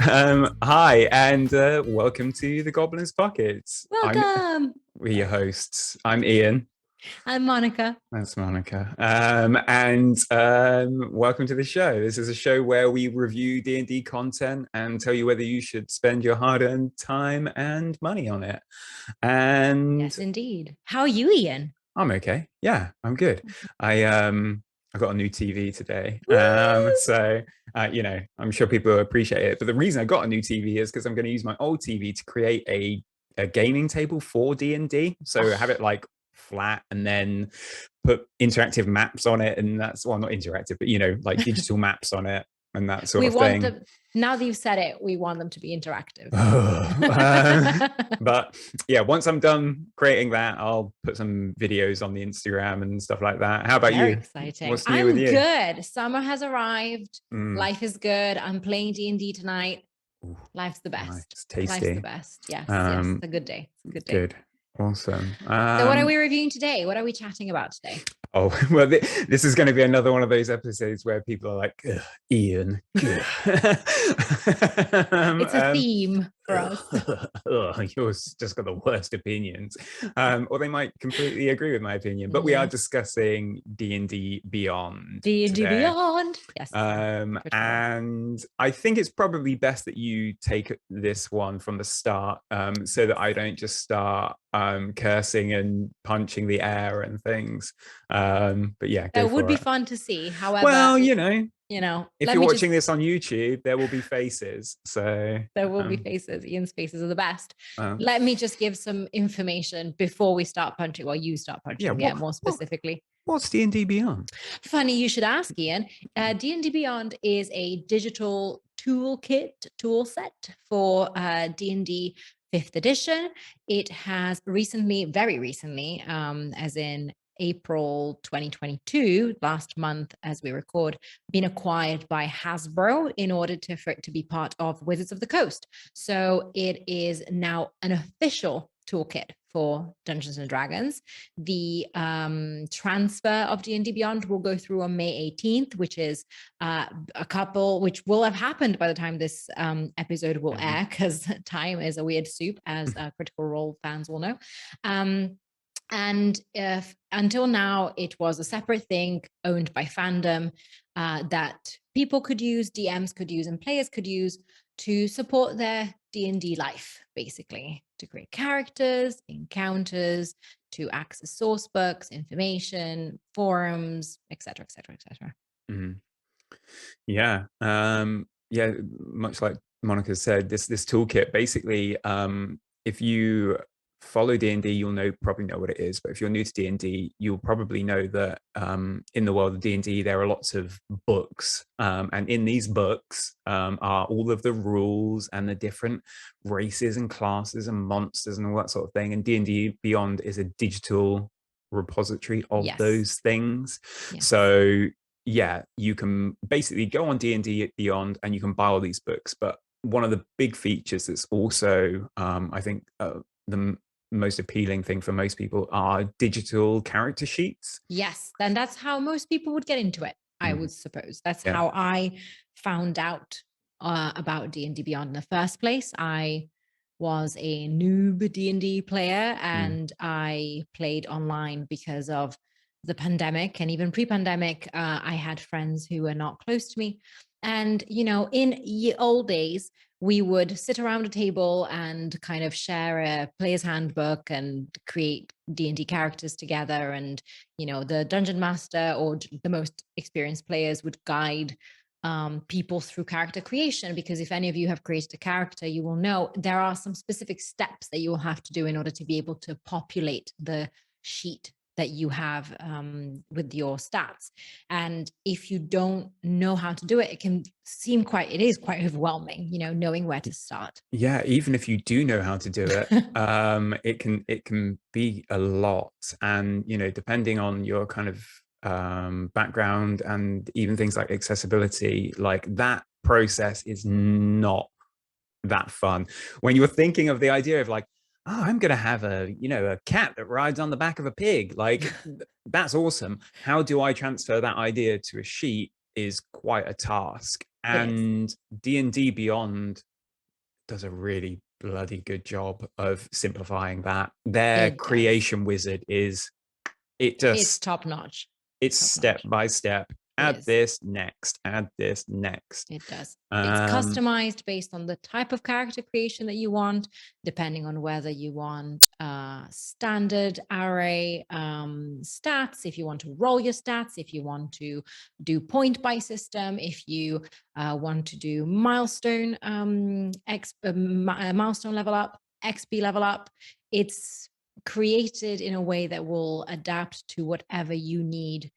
Hi, and welcome to the Goblins Pockets. Welcome. We're your hosts. I'm Ian. I'm Monica. That's Monica. And welcome to the show. This is a show where we review D&D content and tell you whether you should spend your hard-earned time and money on it. And Yes, indeed. How are you, Ian? I'm okay. Yeah, I'm good. I got a new TV today. Woo! I'm sure people appreciate it. But the reason I got a new TV is because I'm going to use my old TV to create a gaming table for D&D. So have it like flat and then put interactive maps on it. And that's, well, not interactive, but like digital maps on it and that sort We of want thing. them, now that you've said it, we want them to be interactive. But yeah, once I'm done creating that, I'll put some videos on the Instagram and stuff like that. How about Very you? exciting. What's new with I'm you? good. Summer has arrived. Mm. Life is good. I'm playing D&D tonight. Ooh, Life's the best. nice, Life's the tasty. best. Yes, yes. Um, It's a good day. It's a good day. Good, awesome. So what are we reviewing today? What are we chatting about today? Oh, well, this is going to be another one of those episodes where people are like, Ian. It's a theme for us. You're just got the worst opinions. Or they might completely agree with my opinion, but we are Yes. discussing D&D Beyond D&D today. Beyond. Yes. And I think it's probably best that you take this one from the start, so that I don't just start cursing and punching the air and things. But yeah, go That would for be it. fun to see. However, Well, if let you're me just watching this on YouTube, there will be faces. So there will be faces. Ian's faces are the best. um, Let me just give some information before we start punching, or you start yeah, punching, more specifically. what's D&D Beyond? Funny you should ask, Ian. D&D Beyond is a digital tool set for D&D 5th edition. It has recently, very recently, as in April 2022, last month as we record, been acquired by Hasbro in order for it to be part of Wizards of the Coast. So it is now an official toolkit for Dungeons and Dragons. The transfer of D&D Beyond will go through on May 18th, which is which will have happened by the time this episode will air, because time is a weird soup, as Critical Role fans will know. And until now, it was a separate thing owned by fandom that people could use, DMs could use, and players could use to support their D&D life, basically, to create characters, encounters, to access source books, information, forums, etc., etc., etc. Yeah. Yeah, much like Monica said, this toolkit basically, if you follow D&D, you'll probably know what it is. But if you're new to D&D, you'll probably know that in the world of D&D, there are lots of books. And in these books are all of the rules and the different races and classes and monsters and all that sort of thing. And D&D Beyond is a digital repository of those things. Yes. So yeah, you can basically go on D&D Beyond and you can buy all these books. But one of the big features that's also, I think, the most appealing thing for most people are digital character sheets. Yes, then that's how most people would get into it, I would suppose. That's how I found out about D&D Beyond in the first place. I was a noob D&D player, and I played online because of the pandemic. And even pre-pandemic, I had friends who were not close to me. And, in old days, we would sit around a table and kind of share a player's handbook and create D&D characters together. And, the dungeon master or the most experienced players would guide people through character creation, because if any of you have created a character, you will know there are some specific steps that you will have to do in order to be able to populate the sheet that you have with your stats. And if you don't know how to do it, it is quite overwhelming, knowing where to start. Yeah, even if you do know how to do it, it can be a lot. And depending on your kind of background and even things like accessibility, like that process is not that fun. When you're thinking of the idea of like, oh, I'm gonna have a cat that rides on the back of a pig, like that's awesome. How do I transfer that idea to a sheet is quite a task. And D&D Beyond does a really bloody good job of simplifying that. Their It does. creation wizard is, it It's just, top notch. it's Top step notch. by step. It Add is. this next, add this next. It does. It's Um, customized based on the type of character creation that you want, depending on whether you want standard array stats, if you want to roll your stats, if you want to do point by system, if you want to do milestone milestone level up, XP level up. It's created in a way that will adapt to whatever you need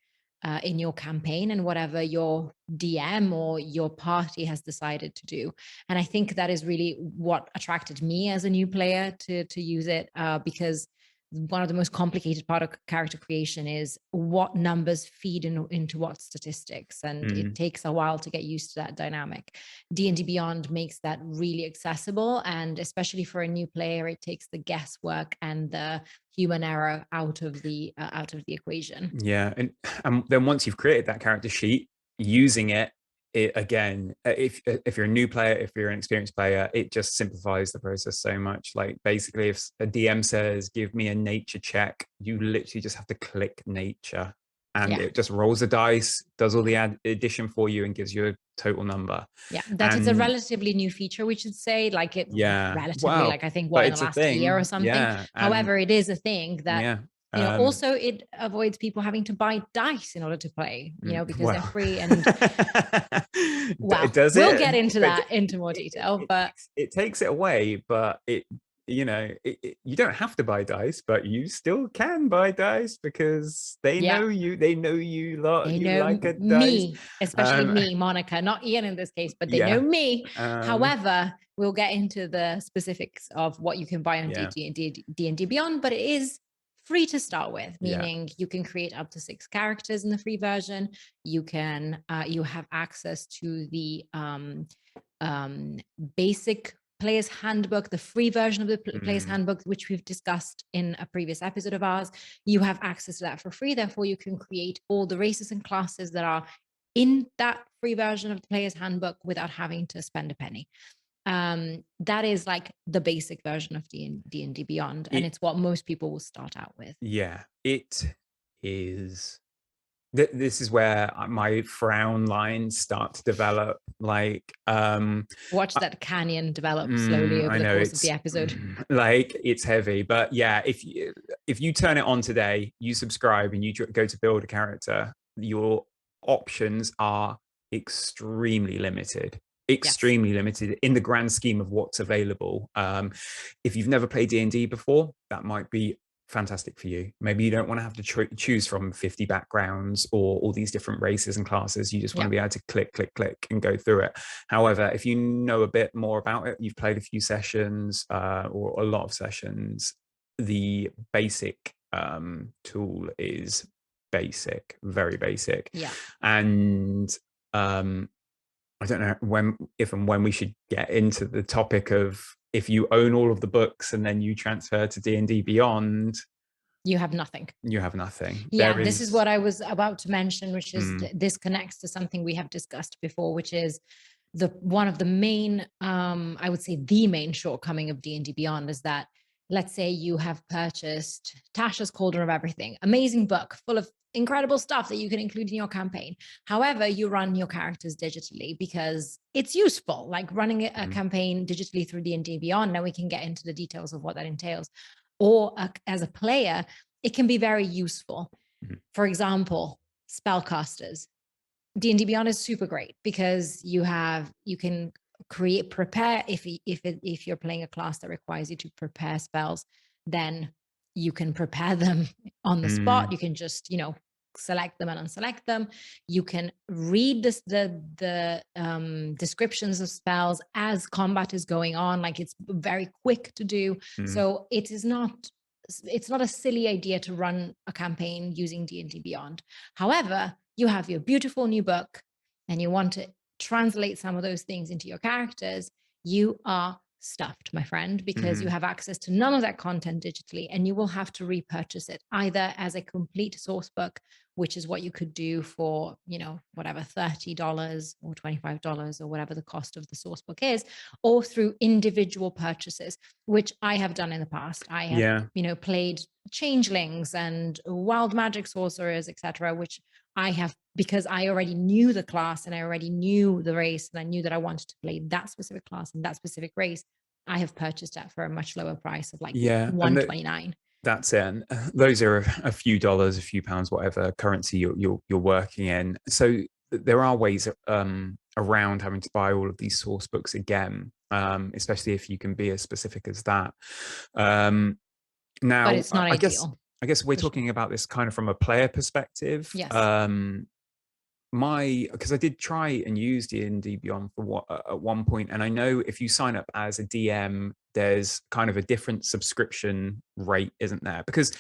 in your campaign and whatever your DM or your party has decided to do. And I think that is really what attracted me as a new player to use it, because one of the most complicated part of character creation is what numbers feed into what statistics, and it takes a while to get used to that dynamic. D&D Beyond makes that really accessible, and especially for a new player, it takes the guesswork and the human error out of the equation. yeah, and then once you've created that character sheet, using it, again, if you're a new player, if you're an experienced player, it just simplifies the process so much. Like basically, if a DM says, "Give me a nature check," you literally just have to click nature, and it just rolls a dice, does all the addition for you, and gives you a total number. Yeah, that is a relatively new feature, we should say. Like it, relatively, like I think but in the it's a last year or thing. something. Yeah, However, it is a thing that, yeah. also it avoids people having to buy dice in order to play, because they're free. And well, does we'll it? get into that into more detail, but it takes it away, but you don't have to buy dice, but you still can buy dice because they know you lot, they you know like a dice. me, especially me, Monica, not Ian in this case, but they know Yeah. me. However, we'll get into the specifics of what you can buy on D&D Beyond, but it is free to start with, meaning you can create up to 6 characters in the free version. You can you have access to the basic player's handbook, the free version of the player's handbook, which we've discussed in a previous episode of ours. You have access to that for free. Therefore, you can create all the races and classes that are in that free version of the player's handbook without having to spend a penny. That is like the basic version of D&D Beyond, and it's what most people will start out with. Yeah, it is. This is where my frown lines start to develop. Like, watch that canyon develop slowly over the course of the episode. Like, it's heavy, but yeah, if you turn it on today, you subscribe, and you go to build a character, your options are extremely limited. Limited in the grand scheme of what's available. If you've never played D&D before, that might be fantastic for you. Maybe you don't want to have to choose from 50 backgrounds or all these different races and classes. You just want to be able to click and go through it. However, if you know a bit more about it, you've played a few sessions or a lot of sessions, the basic tool is basic, very basic. And I don't know if and when we should get into the topic of, if you own all of the books and then you transfer to D&D Beyond, you have nothing. You have nothing. Yeah, this is what I was about to mention, which is this connects to something we have discussed before, which is one of the main, I would say the main shortcoming of D&D Beyond is that, let's say you have purchased Tasha's Cauldron of Everything, amazing book full of incredible stuff that you can include in your campaign. However, you run your characters digitally because it's useful, like running a campaign digitally through D&D Beyond. Now we can get into the details of what that entails. Or as a player, it can be very useful. For example, spellcasters. D&D Beyond is super great because you can prepare if you're playing a class that requires you to prepare spells, then you can prepare them on the spot. You can just select them and unselect them. You can read the descriptions of spells as combat is going on. Like, it's very quick to do. So it's not a silly idea to run a campaign using D&D Beyond. However, you have your beautiful new book and you want to translate some of those things into your characters, you are stuffed, my friend, because you have access to none of that content digitally, and you will have to repurchase it either as a complete source book which is what you could do for, whatever, $30 or $25 or whatever the cost of the source book is, or through individual purchases, which I have done in the past. I have, played changelings and wild magic sorcerers, etc., which I have, because I already knew the class and I already knew the race and I knew that I wanted to play that specific class and that specific race. I have purchased that for a much lower price of like $129. That's it. And those are a few dollars, a few pounds, whatever currency you're working in. So there are ways around having to buy all of these source books again, especially if you can be as specific as that. Now, but it's not ideal. I guess we're talking about this kind of from a player perspective. Yes. Because I did try and use DnD Beyond at one point, and I know if you sign up as a DM, there's kind of a different subscription rate, isn't there? Because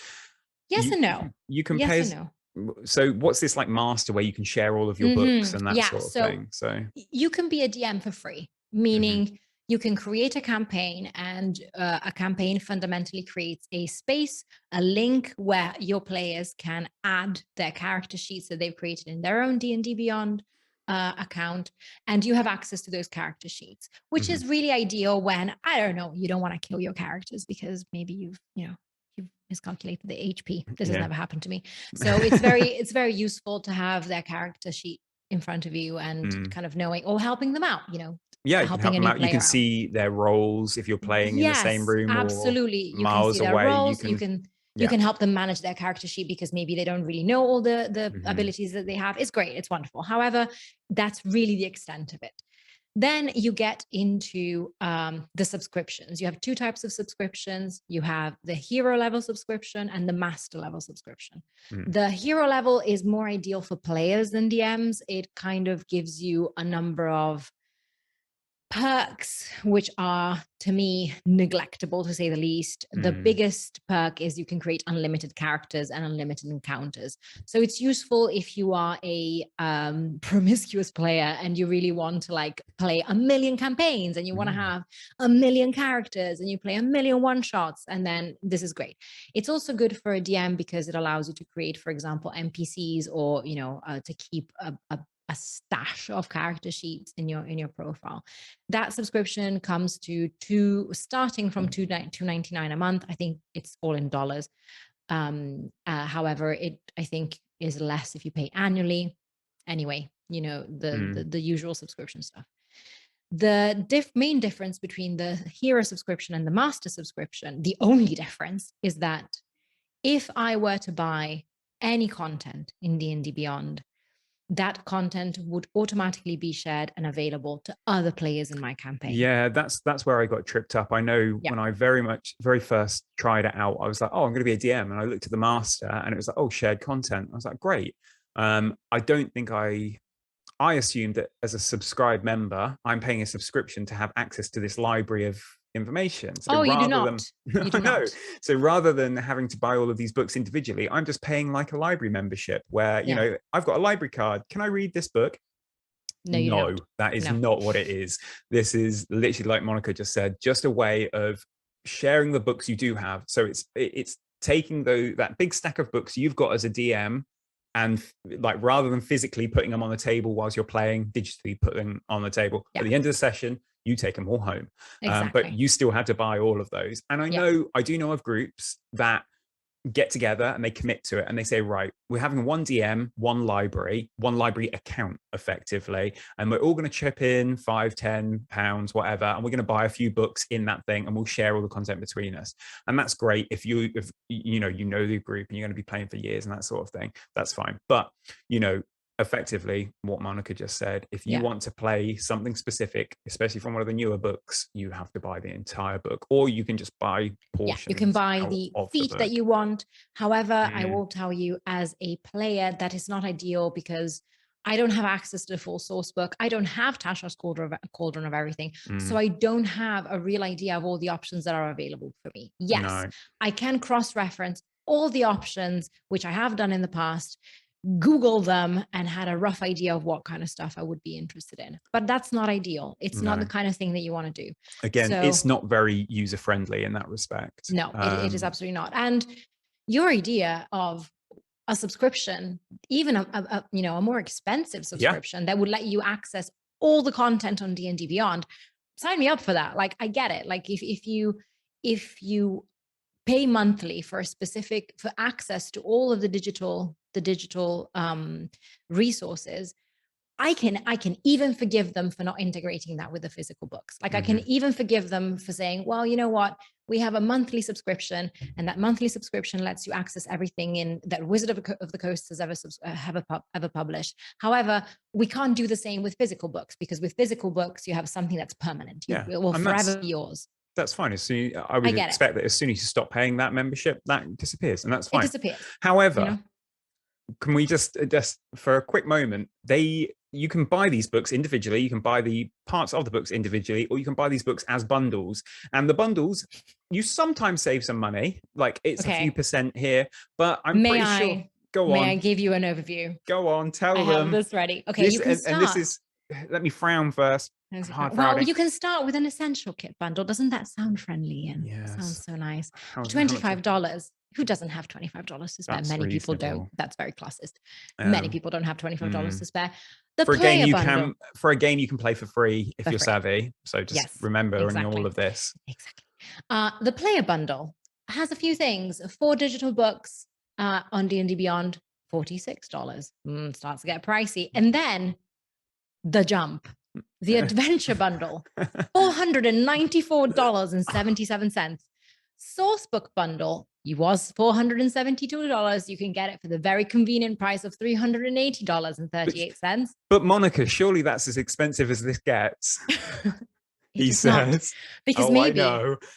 yes and no. You can pay. And no. So what's this like master where you can share all of your books and that sort of thing? So you can be a DM for free, meaning you can create a campaign, and a campaign fundamentally creates a space, a link where your players can add their character sheets that they've created in their own DnD Beyond account, and you have access to those character sheets, which is really ideal when, I don't know, you don't want to kill your characters because maybe you've miscalculated the HP. This has never happened to me. So it's very useful to have their character sheet in front of you and kind of knowing or helping them out, helping them out. You can see their roles if you're playing in the same room absolutely. Or miles away. Roles. You can help them manage their character sheet because maybe they don't really know all the abilities that they have. It's great. It's wonderful. However, that's really the extent of it. Then you get into the subscriptions. You have two types of subscriptions. You have the hero level subscription and the master level subscription. The hero level is more ideal for players than DMs. It kind of gives you a number of perks, which are, to me, neglectable to say the least. The biggest perk is you can create unlimited characters and unlimited encounters. So it's useful if you are a promiscuous player and you really want to like play 1 million campaigns and you want to have 1 million characters and you play 1 million one-shots, and then this is great. It's also good for a DM because it allows you to create, for example, NPCs or to keep a stash of character sheets in your profile. That subscription comes to starting from $2.99 a month. I think it's all in dollars. However, I think is less if you pay annually. Anyway, the usual subscription stuff. The main difference between the hero subscription and the master subscription, the only difference is that if I were to buy any content in D&D Beyond, that content would automatically be shared and available to other players in my campaign. Yeah, that's where I got tripped up. I know when I very first tried it out, I was like, oh, I'm going to be a DM. And I looked at the master and it was like, oh, shared content. I was like, great. I don't think I assumed that as a subscribed member, I'm paying a subscription to have access to this library of information. So you do not. You do not. So rather than having to buy all of these books individually, I'm just paying like a library membership where, I've got a library card. Can I read this book? No, that is not what it is. This is literally, like Monica just said, just a way of sharing the books you do have. So it's taking that big stack of books you've got as a DM, and like rather than physically putting them on the table whilst you're playing, digitally put them on the table. At the end of the session, you take them all home. But you still had to buy all of those. And I do know of groups that get together and they commit to it and they say, right, we're having one DM, one library account effectively, and we're all going to chip in £5-10, whatever, and we're going to buy a few books in that thing and we'll share all the content between us. And that's great if you know the group and you're going to be playing for years and that sort of thing. That's fine. But effectively what Monica just said, if you want to play something specific, especially from one of the newer books, you have to buy the entire book, or you can just buy portions. You can buy the feat that you want. However, I will tell you, as a player, that is not ideal because I don't have access to the full source book. I don't have Tasha's Cauldron of Everything. So I don't have a real idea of all the options that are available for me. Yes, I can cross-reference all the options, which I have done in the past, Google them, and had a rough idea of what kind of stuff I would be interested in. But that's not ideal. It's not the kind of thing that you want to do. Again, it's not very user-friendly in that respect. No, it is absolutely not. And your idea of a subscription, even a more expensive subscription that would let you access all the content on D&D Beyond, sign me up for that. Like, I get it. Like if you pay monthly for access to all of the digital resources, I can even forgive them for not integrating that with the physical books. Like I can even forgive them for saying, well, you know what? We have a monthly subscription, and that monthly subscription lets you access everything in that Wizard of the Coast has ever published. However, we can't do the same with physical books, because with physical books, you have something that's permanent. It will forever be yours. That's fine. I would expect that as soon as you stop paying that membership, that disappears, and that's fine. It disappears. However, can we just for a quick moment, you can buy these books individually, you can buy the parts of the books individually, or you can buy these books as bundles. And the bundles, you sometimes save some money, like it's a few percent here, but I'm pretty sure. Go on. May I give you an overview? Go on, tell them. I have this ready. Okay, you can start. And this is, let me frown first. Well, you can start with an essential kit bundle. Doesn't that sound friendly? And sounds so nice. $25. Who doesn't have $25 to spare? That's many reasonable. People don't. That's very classist. Many people don't have $25 to spare. For a game you can play for free if you're savvy. So just remember in all of this. Exactly. The player bundle has a few things. 4 digital books on D&D Beyond, $46. Starts to get pricey. And then the jump. The adventure bundle, $494.77. Sourcebook bundle, it was $472. You can get it for the very convenient price of $380.38. But Monica, surely that's as expensive as this gets. He says. Because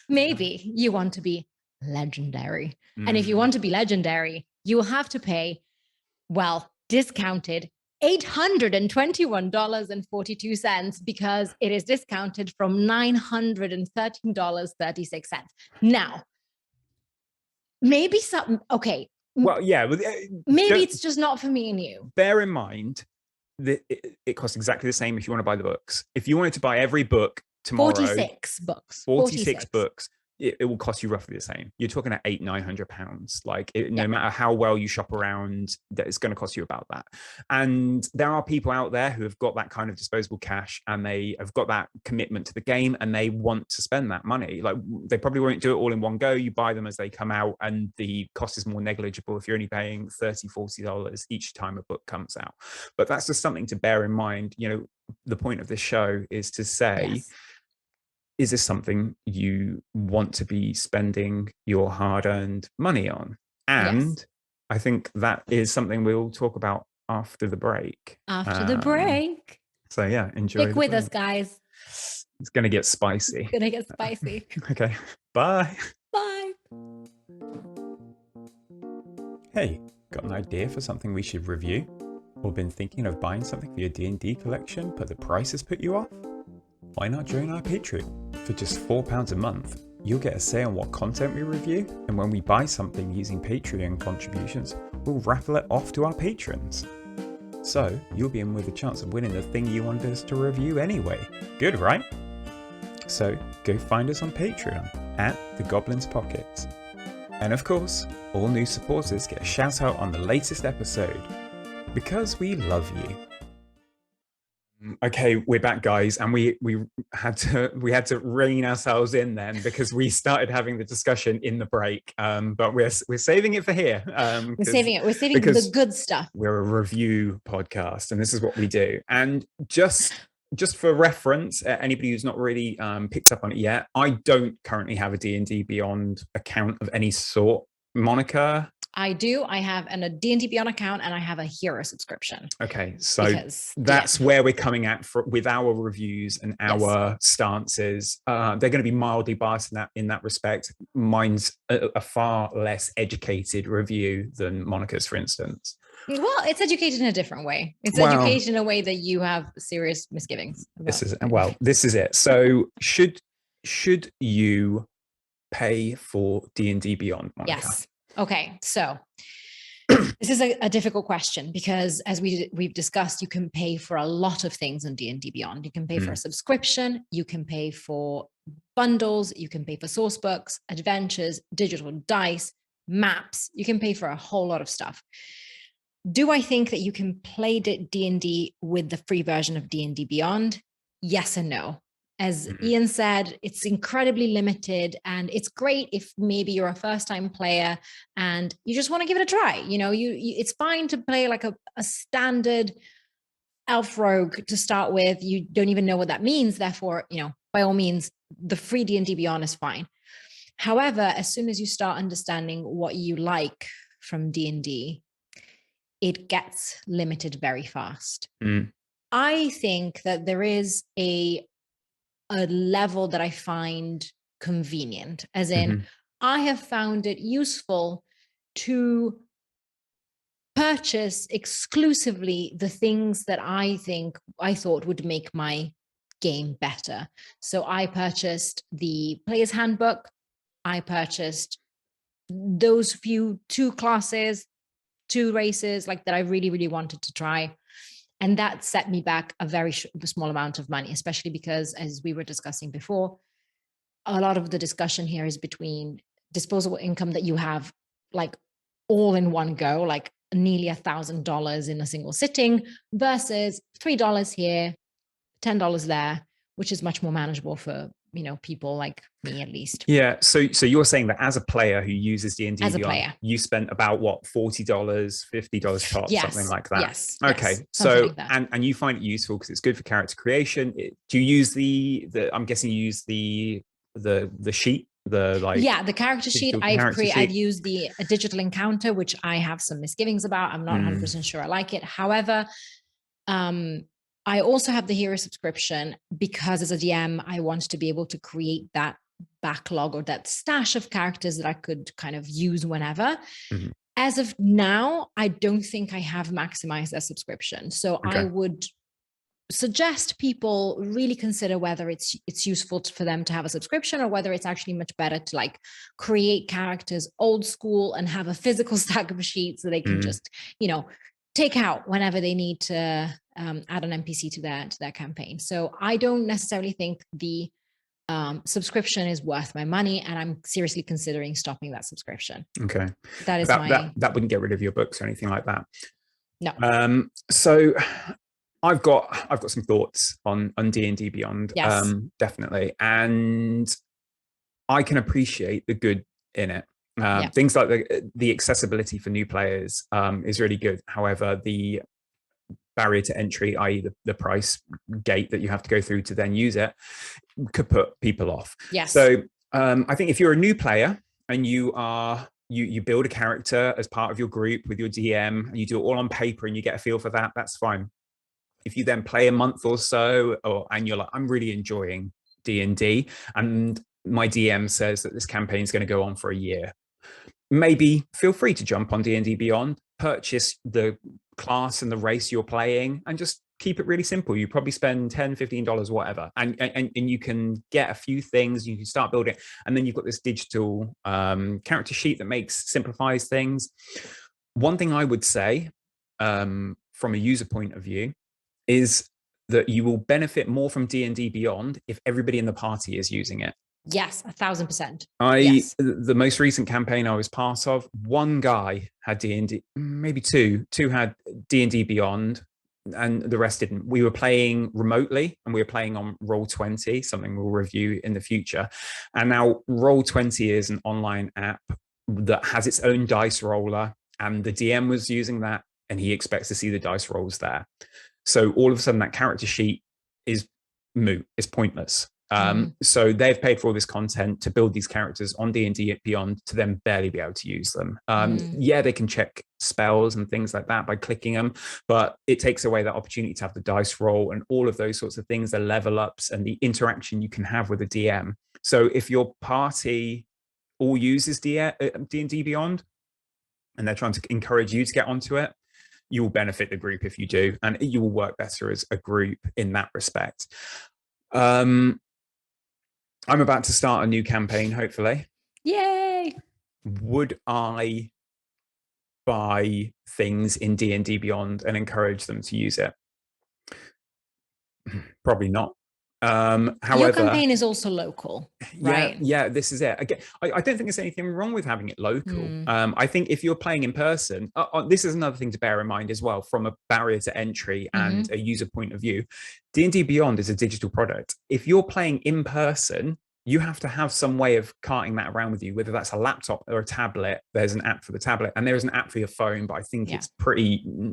maybe you want to be legendary. And if you want to be legendary, you will have to pay, discounted $821.42, because it is discounted from $913.36. Now, maybe maybe it's just not for me and you. Bear in mind that it costs exactly the same if you want to buy the books. If you wanted to buy every book tomorrow, 46 books. It will cost you roughly the same. You're talking at £800-900. Like no matter how well you shop around, that it's going to cost you about that. And there are people out there who have got that kind of disposable cash, and they have got that commitment to the game, and they want to spend that money. Like they probably won't do it all in one go. You buy them as they come out, and the cost is more negligible if you're only paying $30-40 each time a book comes out. But that's just something to bear in mind. The point of this show is to say, is this something you want to be spending your hard-earned money on? And I think that is something we'll talk about after the break. So enjoy. Stick with us, guys. It's going to get spicy. Okay. Bye. Bye. Hey, got an idea for something we should review? Or been thinking of buying something for your D&D collection, but the price has put you off? Why not join our Patreon? For just £4 a month, you'll get a say on what content we review, and when we buy something using Patreon contributions, we'll raffle it off to our patrons. So, you'll be in with a chance of winning the thing you wanted us to review anyway. Good, right? So, go find us on Patreon at The Goblins Pockets. And of course, all new supporters get a shout out on the latest episode. Because we love you. Okay, we're back, guys, and we had to rein ourselves in then, because we started having the discussion in the break. But we're saving it for here. We're saving the good stuff. We're a review podcast, and this is what we do. And just for reference, anybody who's not really picked up on it yet, I don't currently have a D&D Beyond account of any sort. Monica? I do. I have a D&D Beyond account, and I have a hero subscription. Okay, so that's where we're coming at with our reviews and our stances. They're going to be mildly biased in that respect. Mine's a far less educated review than Monica's, for instance. Well, it's educated in a different way. It's educated in a way that you have serious misgivings about. This is it. So should you pay for D&D Beyond, Monica? Yes. Okay, so this is a difficult question, because as we've discussed, you can pay for a lot of things on D&D Beyond. You can pay for a subscription, you can pay for bundles, you can pay for source books, adventures, digital dice, maps, you can pay for a whole lot of stuff. Do I think that you can play D&D with the free version of D&D Beyond? Yes and no. As Ian said, it's incredibly limited, and it's great if maybe you're a first-time player and you just want to give it a try. You know, it's fine to play like a standard elf rogue to start with. You don't even know what that means. Therefore, you know, by all means, the free D&D Beyond is fine. However, as soon as you start understanding what you like from D&D, it gets limited very fast. I think that there is a level that I find convenient, as in I have found it useful to purchase exclusively the things that I thought would make my game better. So I purchased the player's handbook. I purchased those two classes, 2 races like that I really, really wanted to try. And that set me back a very small amount of money, especially because, as we were discussing before, a lot of the discussion here is between disposable income that you have like all in one go, like nearly $1,000 in a single sitting, versus $3 here, $10 there, which is much more manageable for, you know, people like me, at least. Yeah. So you're saying that as a player who uses D&D as a Beyond, player, you spent about what, $40, $50 tops, yes, something like that. Yes. Okay. Yes, so like that. And you find it useful because it's good for character creation. Do you use the I'm guessing you use the sheet, the character sheet. I've used the digital encounter, which I have some misgivings about. I'm not 100% sure I like it. However, I also have the hero subscription because as a DM, I want to be able to create that backlog or that stash of characters that I could kind of use whenever. As of now, I don't think I have maximized that subscription. So I would suggest people really consider whether it's useful for them to have a subscription, or whether it's actually much better to like create characters old school and have a physical stack of sheets so they can just, you know, take out whenever they need to add an NPC to their campaign. So I don't necessarily think the subscription is worth my money, and I'm seriously considering stopping that subscription. Okay. That is that wouldn't get rid of your books or anything like that. No. So I've got some thoughts on D&D Beyond. Yes. Definitely. And I can appreciate the good in it. Things like the accessibility for new players is really good. However, the barrier to entry, i.e. the price gate that you have to go through to then use it, could put people off. Yes. So I think if you're a new player and you build a character as part of your group with your DM, and you do it all on paper and you get a feel for that, that's fine. If you then play a month or so, and you're like, I'm really enjoying D&D, and my DM says that this campaign is going to go on for a year, maybe feel free to jump on D&D Beyond, purchase the class and the race you're playing, and just keep it really simple. You probably spend $10, $15, whatever, and you can get a few things. You can start building, and then you've got this digital character sheet that simplifies things. One thing I would say from a user point of view is that you will benefit more from D&D Beyond if everybody in the party is using it. Yes, 1,000%. The most recent campaign I was part of, one guy had D&D, maybe two had D&D Beyond, and the rest didn't. We were playing remotely, and we were playing on Roll20, something we'll review in the future. And now Roll20 is an online app that has its own dice roller, and the DM was using that, and he expects to see the dice rolls there. So all of a sudden that character sheet is moot, it's pointless. So they've paid for all this content to build these characters on D&D Beyond to then barely be able to use them. Yeah, they can check spells and things like that by clicking them, but it takes away that opportunity to have the dice roll and all of those sorts of things, the level ups and the interaction you can have with a DM. So if your party all uses D&D Beyond and they're trying to encourage you to get onto it, you will benefit the group if you do, and you will work better as a group in that respect. I'm about to start a new campaign, hopefully. Yay! Would I buy things in D&D Beyond and encourage them to use it? Probably not. Your However, campaign is also local, yeah, right? yeah, this is it. Again, I don't think there's anything wrong with having it local. Mm. I think if you're playing in person, this is another thing to bear in mind as well, from a barrier to entry and Mm-hmm. a user point of view. D&D Beyond is a digital product. If you're playing in person, you have to have some way of carting that around with you, whether that's a laptop or a tablet. There's an app for the tablet and there's an app for your phone, but I think Yeah.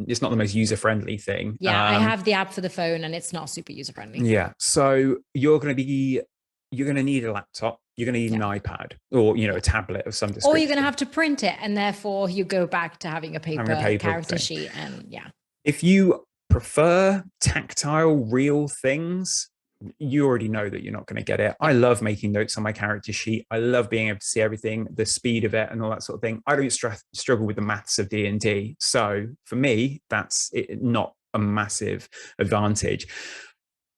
it's not the most user-friendly thing. Yeah, I have the app for the phone and it's not super user-friendly. Yeah. So you're going to need a laptop. You're going to need an iPad or, a tablet of some description. Or you're going to have to print it. And therefore you go back to having a paper character thing. sheet. And yeah. If you prefer tactile, real things, you already know that you're not going to get it. I love making notes on my character sheet. I love being able to see everything, the speed of it and all that sort of thing. I don't struggle with the maths of D&D. So for me, that's not a massive advantage.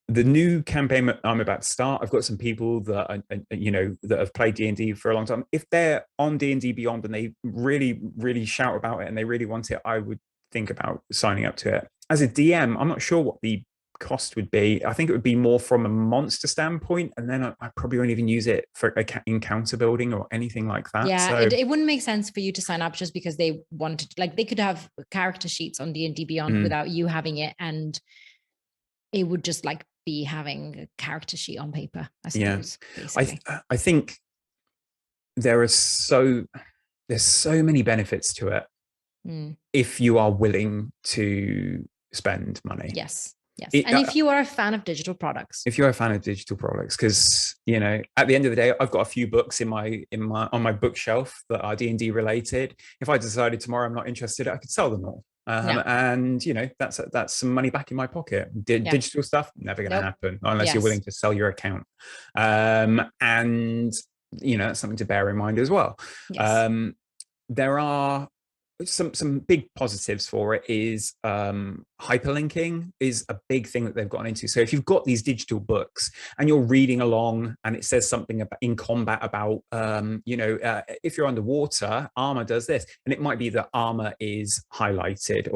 The new campaign I'm about to start, I've got some people that that have played D&D for a long time. If they're on D&D Beyond and they really, really shout about it and they really want it, I would think about signing up to it. As a DM, I'm not sure what the cost would be. I think it would be more from a monster standpoint, and then I probably won't even use it for encounter building or anything like that. Yeah, so it wouldn't make sense for you to sign up just because they wanted, like, they could have character sheets on D&D Beyond without you having it, and it would just like be having a character sheet on paper, I suppose. Yeah. I think there's so many benefits to it if you are willing to spend money. Yes. And if you are a fan of digital products, because at the end of the day, I've got a few books on my bookshelf that are D&D related. If I decided tomorrow I'm not interested, I could sell them all. And that's some money back in my pocket. Digital stuff never going to happen unless you're willing to sell your account. And that's something to bear in mind as well. There are some big positives for it. Is hyperlinking is a big thing that they've gotten into. So if you've got these digital books and you're reading along and it says something about in combat about if you're underwater, armor does this, and it might be that armor is highlighted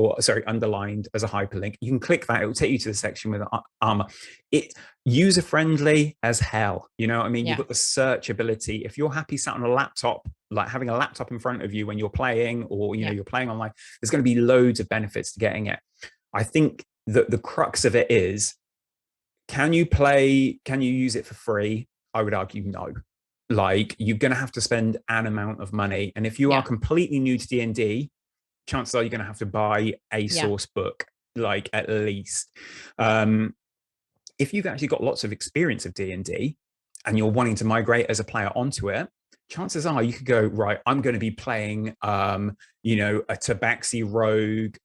underlined as a hyperlink. You can click that, it will take you to the section with armor. It user friendly as hell. You've got the search ability. If you're happy sat on a laptop, like having a laptop in front of you when you're playing, or you're playing online, there's going to be loads of benefits to getting it. I think that the crux of it is, can you use it for free? I would argue no. Like, you're going to have to spend an amount of money, and if you are completely new to D&D, chances are you're going to have to buy a source book, like, at least. If you've actually got lots of experience of D&D and you're wanting to migrate as a player onto it, chances are you could go, right, I'm going to be playing, a Tabaxi rogue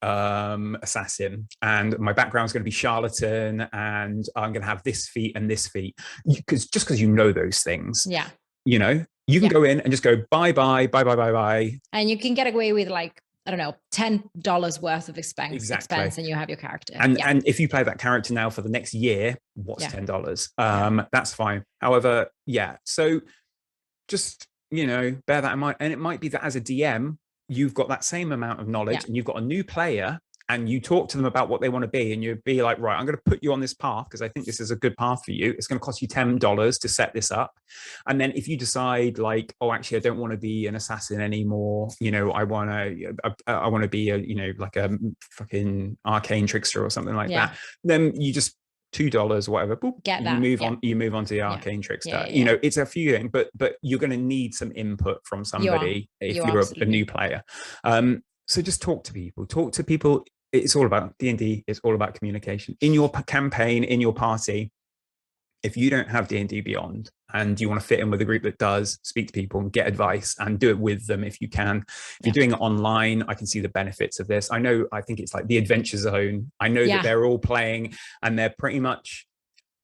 assassin, and my background is going to be charlatan, and I'm going to have this feat and this feat. Because you know those things. Yeah. You can go in and just go, bye, bye, bye, bye, bye, bye. And you can get away with, like, I don't know, $10 worth of expense, and you have your character. And if you play that character now for the next year, what's $10? That's fine. However, so just, bear that in mind. And it might be that as a DM, you've got that same amount of knowledge and you've got a new player, and you talk to them about what they want to be, and you'd be like, right, I'm going to put you on this path because I think this is a good path for you. It's going to cost you $10 to set this up. And then if you decide, like, oh, actually, I don't want to be an assassin anymore, I want to be like a fucking arcane trickster or something like that, then you just $2 or whatever, boop, you move on to the arcane trickster. It's a few things, but you're going to need some input from somebody if you're a new player. So just talk to people. It's all about D&D. It's all about communication in your campaign, in your party. If you don't have D&D Beyond and you want to fit in with a group that does, speak to people and get advice and do it with them if you can. If you're doing it online, I can see the benefits of this. I think it's like the Adventure Zone. I know that they're all playing, and they're pretty much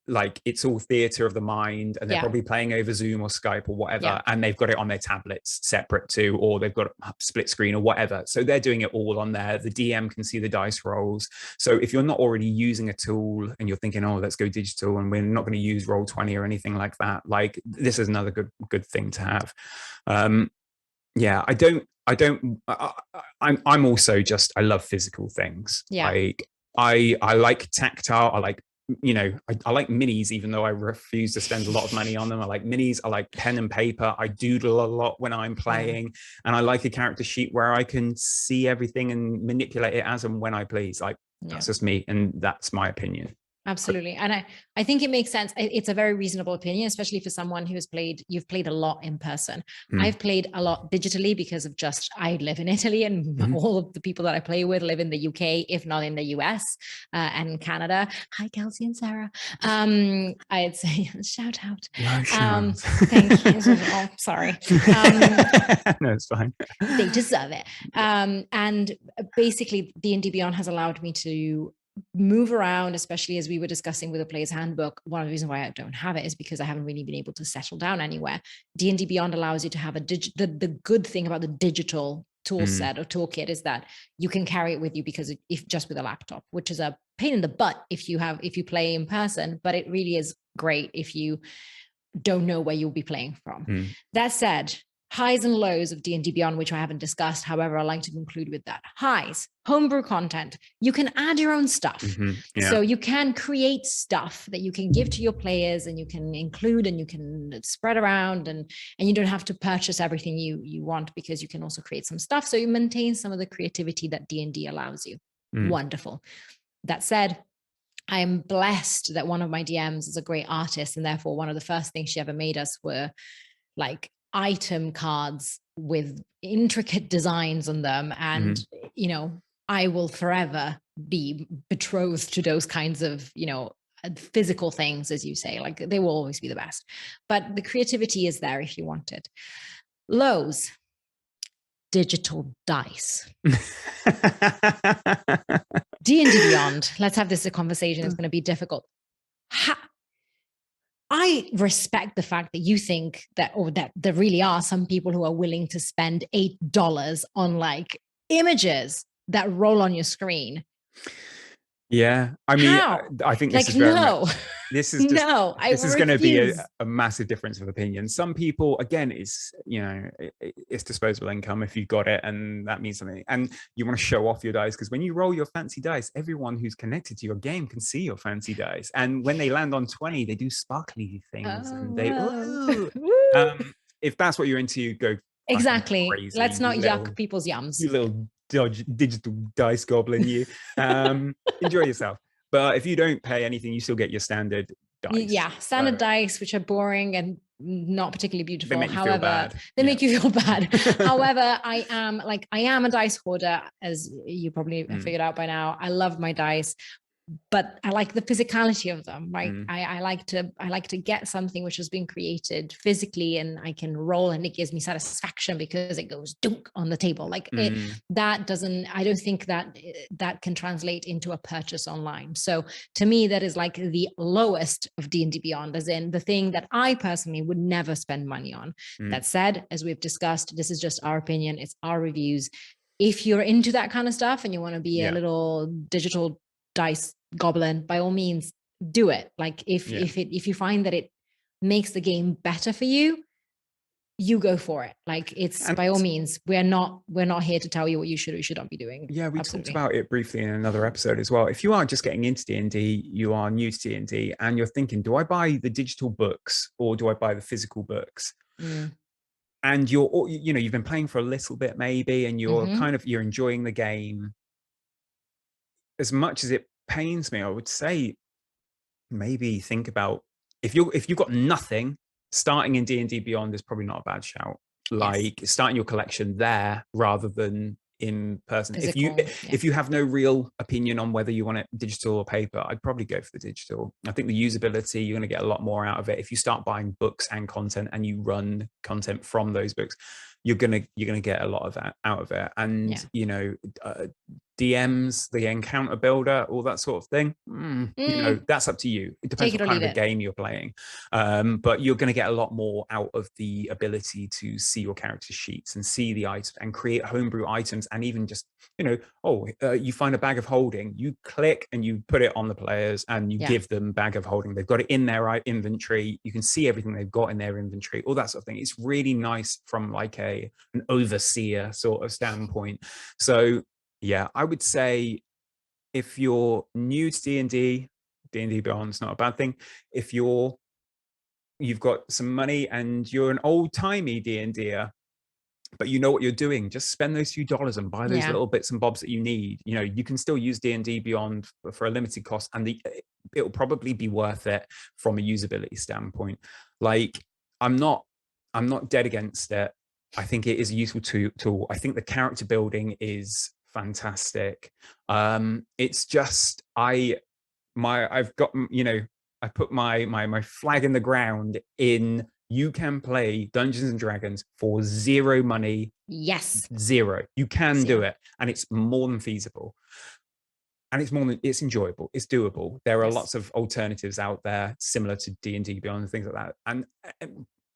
like, it's all theater of the mind, and they're probably playing over Zoom or Skype or whatever, and they've got it on their tablets separate too, or they've got a split screen or whatever. So they're doing it all on there. The DM can see the dice rolls. So if you're not already using a tool and you're thinking, oh, let's go digital and we're not going to use Roll20 or anything like that, like, this is another good thing to have. I'm also just, I love physical things. Like, I like tactile. I like you know, I like minis, even though I refuse to spend a lot of money on them. I like minis. I like pen and paper. I doodle a lot when I'm playing, and I like a character sheet where I can see everything and manipulate it as and when I please. Like, that's just me, and that's my opinion. Absolutely. And I think it makes sense. It's a very reasonable opinion, especially for someone who has you've played a lot in person. I've played a lot digitally because of I live in Italy, and all of the people that I play with live in the UK, if not in the US and Canada. Hi, Kelsey and Sarah. I'd say shout out. No, thank you. Oh, sorry. No, it's fine. They deserve it. And basically D&D Beyond has allowed me to move around, especially as we were discussing with the player's handbook. One of the reasons why I don't have it is because I haven't really been able to settle down anywhere. D&D Beyond allows you to have the good thing about the digital tool set or toolkit is that you can carry it with you, because if just with a laptop, which is a pain in the butt if you play in person, but it really is great if you don't know where you'll be playing from. That said, highs and lows of D&D Beyond, which I haven't discussed. However, I like to conclude with that. Highs, homebrew content. You can add your own stuff. So you can create stuff that you can give to your players, and you can include, and you can spread around, and you don't have to purchase everything you want, because you can also create some stuff. So you maintain some of the creativity that D&D allows you. Wonderful. That said, I am blessed that one of my DMs is a great artist, and therefore one of the first things she ever made us were like item cards with intricate designs on them. And, you know, I will forever be betrothed to those kinds of, you know, physical things, as you say. Like, they will always be the best. But the creativity is there if you want it. Lows, digital dice. D&D Beyond. Let's have this a conversation. It's going to be difficult. I respect the fact that you think that, or that there really are some people who are willing to spend $8 on like images that roll on your screen. Yeah, I mean, I think this like, is very no. much, this is just, no, this is going to be a massive difference of opinion. Some people, again, it's, you know, it's disposable income if you got it, and that means something. And you want to show off your dice, because when you roll your fancy dice, everyone who's connected to your game can see your fancy dice. And when they land on 20, they do sparkly things, and they, if that's what you're into, go exactly crazy. Let's not yuck people's yums. You little digital dice goblin, you. Enjoy yourself. But if you don't pay anything, you still get your standard dice. Yeah, standard dice, which are boring and not particularly beautiful. They make However, you feel bad. They make you feel bad. However, I am a dice hoarder, as you probably have figured out by now. I love my dice, but I like the physicality of them, right? I like to get something which has been created physically, and I can roll, and it gives me satisfaction because it goes dunk on the table. Like I don't think that can translate into a purchase online. So to me, that is like the lowest of D&D Beyond, as in the thing that I personally would never spend money on. That said, as we've discussed, this is just our opinion. It's our reviews. If you're into that kind of stuff and you want to be a little digital dice goblin, by all means do it. Like if you find that it makes the game better for you, you go for it. Like, it's by all means, we're not here to tell you what you should or should not be doing. Yeah, we talked about it briefly in another episode as well. If you are just getting into D&D, you are new to D&D, and you're thinking, do I buy the digital books or do I buy the physical books? And you've been playing for a little bit maybe, and you're you're enjoying the game. As much as it pains me, I would say maybe think about, if you've got nothing, starting in D&D Beyond is probably not a bad shout. Like, starting your collection there rather than in person. Physical, if you have no real opinion on whether you want it digital or paper, I'd probably go for the digital. I think the usability, you're going to get a lot more out of it. If you start buying books and content, and you run content from those books, you're gonna get a lot of that out of it. And you know, DMs, the encounter builder, all that sort of thing, you know, that's up to you. It depends what kind of a game you're playing, but you're going to get a lot more out of the ability to see your character sheets and see the items and create homebrew items. And even just, you know, you find a bag of holding, you click and you put it on the players, and you give them bag of holding. They've got it in their inventory. You can see everything they've got in their inventory, all that sort of thing. It's really nice from like an overseer sort of standpoint. So yeah, I would say if you're new to D&D, D&D Beyond is not a bad thing. If you've got some money and you're an old-timey D&Der, but you know what you're doing, just spend those few dollars and buy those little bits and bobs that you need. You know, you can still use D&D Beyond for a limited cost, and it'll probably be worth it from a usability standpoint. Like, I'm not dead against it. I think it is a useful tool. I think the character building is fantastic. It's just I've got, you know, I put my flag in the ground in, you can play Dungeons and Dragons for zero money. Yes. Zero. You can do it. And it's more than feasible. And it's enjoyable. It's doable. There are lots of alternatives out there similar to D&D Beyond and things like that. And,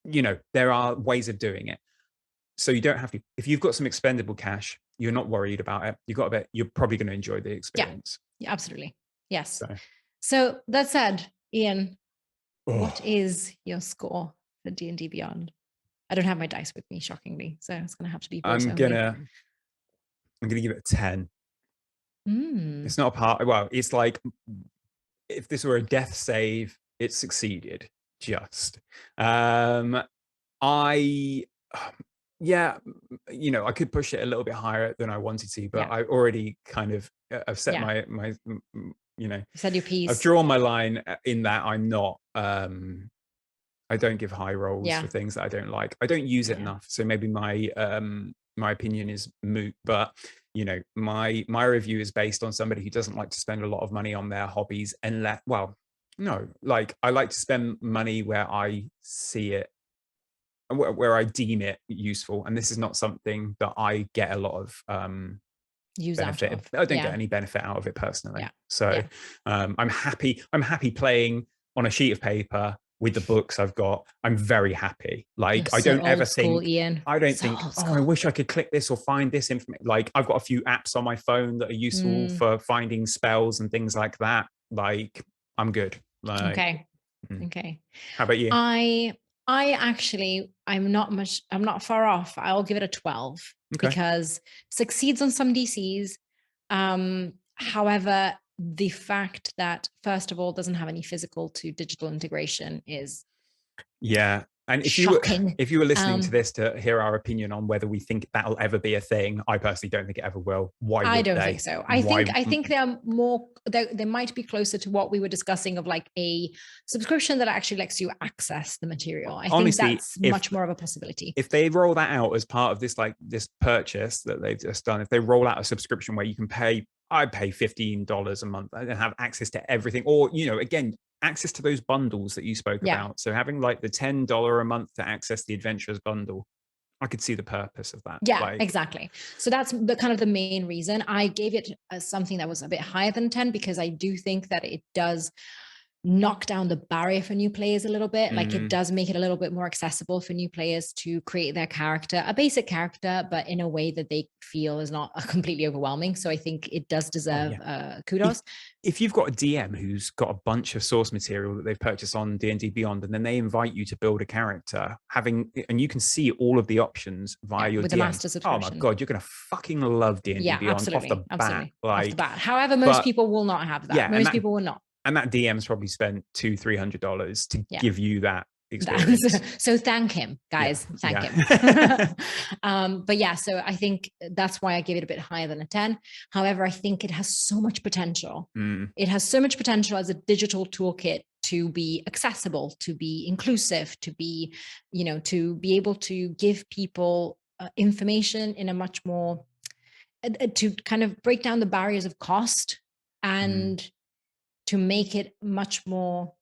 you know, there are ways of doing it. So you don't have to, if you've got some expendable cash, you're not worried about it. You've got a bit, you're probably going to enjoy the experience. Yeah, absolutely. Yes. So that said, Ian, what is your score for D&D Beyond? I don't have my dice with me, shockingly, so it's going to have to be voice only. I'm gonna give it a 10. It's not a part. Well, it's like if this were a death save, it succeeded. Just yeah, you know, I could push it a little bit higher than I wanted to, but I already kind of I've set my you know, you said your piece. I've drawn my line in that I'm not I don't give high rolls for things that I don't like. I don't use it enough, so maybe my my opinion is moot. But you know, my review is based on somebody who doesn't like to spend a lot of money on their hobbies, unless, well, no, like I like to spend money where I see it, where I deem it useful, and this is not something that I get a lot of benefit. I don't get any benefit out of it personally. So I'm happy playing on a sheet of paper with the books I've got. I'm very happy. Like, I don't ever think, Ian. I don't think, oh, I wish I could click this or find this information. Like, I've got a few apps on my phone that are useful for finding spells and things like that. Like, I'm good. Like, okay. Okay. How about you? I actually, I'm not far off. I'll give it a 12 because succeeds on some DCs. However, the fact that, first of all, doesn't have any physical to digital integration is and if shocking. you were listening to this to hear our opinion on whether we think that'll ever be a thing, I personally don't think it ever will. Why would I don't they? think so. I think they're more, they might be closer to what we were discussing of like a subscription that actually lets you access the material. I Honestly, think that's much more of a possibility. If they roll that out as part of this, like this purchase that they've just done, if they roll out a subscription where you can pay, I pay $15 a month and have access to everything, or, you know, again, access to those bundles that you spoke about. So having like the $10 a month to access the Adventurers bundle, I could see the purpose of that. Yeah, exactly. So that's the kind of the main reason I gave it something that was a bit higher than 10, because I do think that it does knock down the barrier for new players a little bit. Like, it does make it a little bit more accessible for new players to create their character, a basic character, but in a way that they feel is not completely overwhelming. So I think it does deserve kudos. If you've got a DM who's got a bunch of source material that they've purchased on D&D Beyond, and then they invite you to build a character, and you can see all of the options via your with DM. The master subscription. Oh my God, you're going to fucking love D&D Beyond off the bat. Like, off the bat. However, most people will not have that. Most people will not. And that DM's probably spent $200-300 to give you that experience. So thank him, guys. Thank him. But yeah, so I think that's why I gave it a bit higher than a 10. However, I think it has so much potential. It has so much potential as a digital toolkit to be accessible, to be inclusive, to be, you know, to be able to give people information in a much more, to kind of break down the barriers of cost and to make it much more,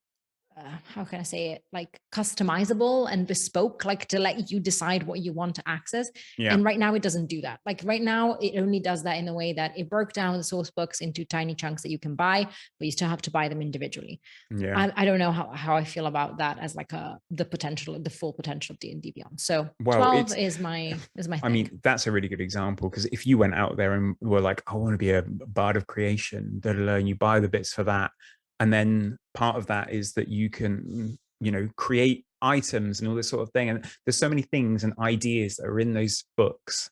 how can I say it, like customizable and bespoke, like to let you decide what you want to access. And right now it doesn't do that. Like right now it only does that in the way that it broke down the source books into tiny chunks that you can buy, but you still have to buy them individually. I don't know how I feel about that as like the potential, the full potential of D&D Beyond. So 12 is my thing. I mean, that's a really good example, because if you went out there and were like, I want to be a bard of creation, and you buy the bits for that, and then part of that is that you can, you know, create items and all this sort of thing. And there's so many things and ideas that are in those books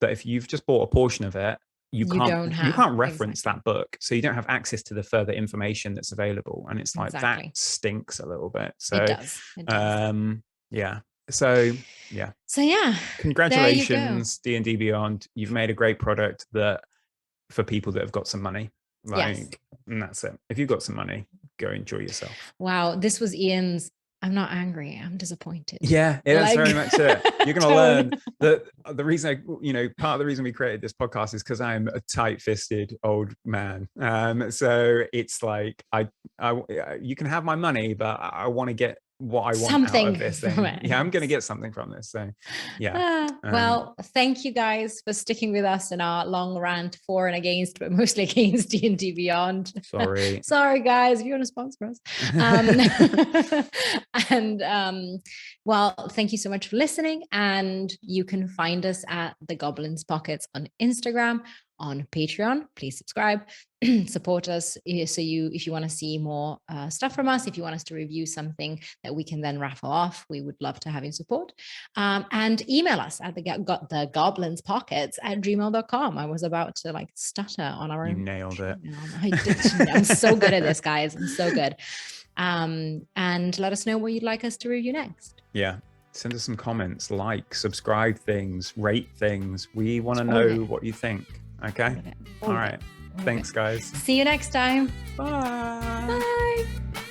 that if you've just bought a portion of it, you don't have, can't reference exactly. that book, so you don't have access to the further information that's available, and it's like Exactly. that stinks a little bit. So It does. It does. yeah, so yeah, So yeah, there you go. congratulations, D&D Beyond. You've made a great product that for people that have got some money, Yes. like, and that's it. If you've got some money, go enjoy yourself. Wow, this was Ian's. I'm not angry, I'm disappointed. Yeah, that's Like, very much it. You're going to tone. learn that the reason part of the reason we created this podcast is because I'm a tight-fisted old man. So it's like you can have my money, but I want to get what I want out Something of this from thing. it, Yeah, I'm going to yes. get something from this. So yeah. Well, thank you guys for sticking with us in our long rant for and against, but mostly against D&D Beyond. Sorry. Sorry, guys, if you want to sponsor us. And well, thank you so much for listening. And you can find us at the Goblins Pockets on Instagram, on Patreon. Please subscribe, support us. So if you want to see more stuff from us, if you want us to review something that we can then raffle off, we would love to have your support. And email us at the Goblins Pockets at gmail.com. I was about to like stutter on our own. You nailed it. I did. I'm so good at this, guys. I'm so good. And let us know what you'd like us to review next. Yeah. Send us some comments, like, subscribe things, rate things. We want to know what you think. Okay. All right. Thanks, guys. See you next time. Bye. Bye.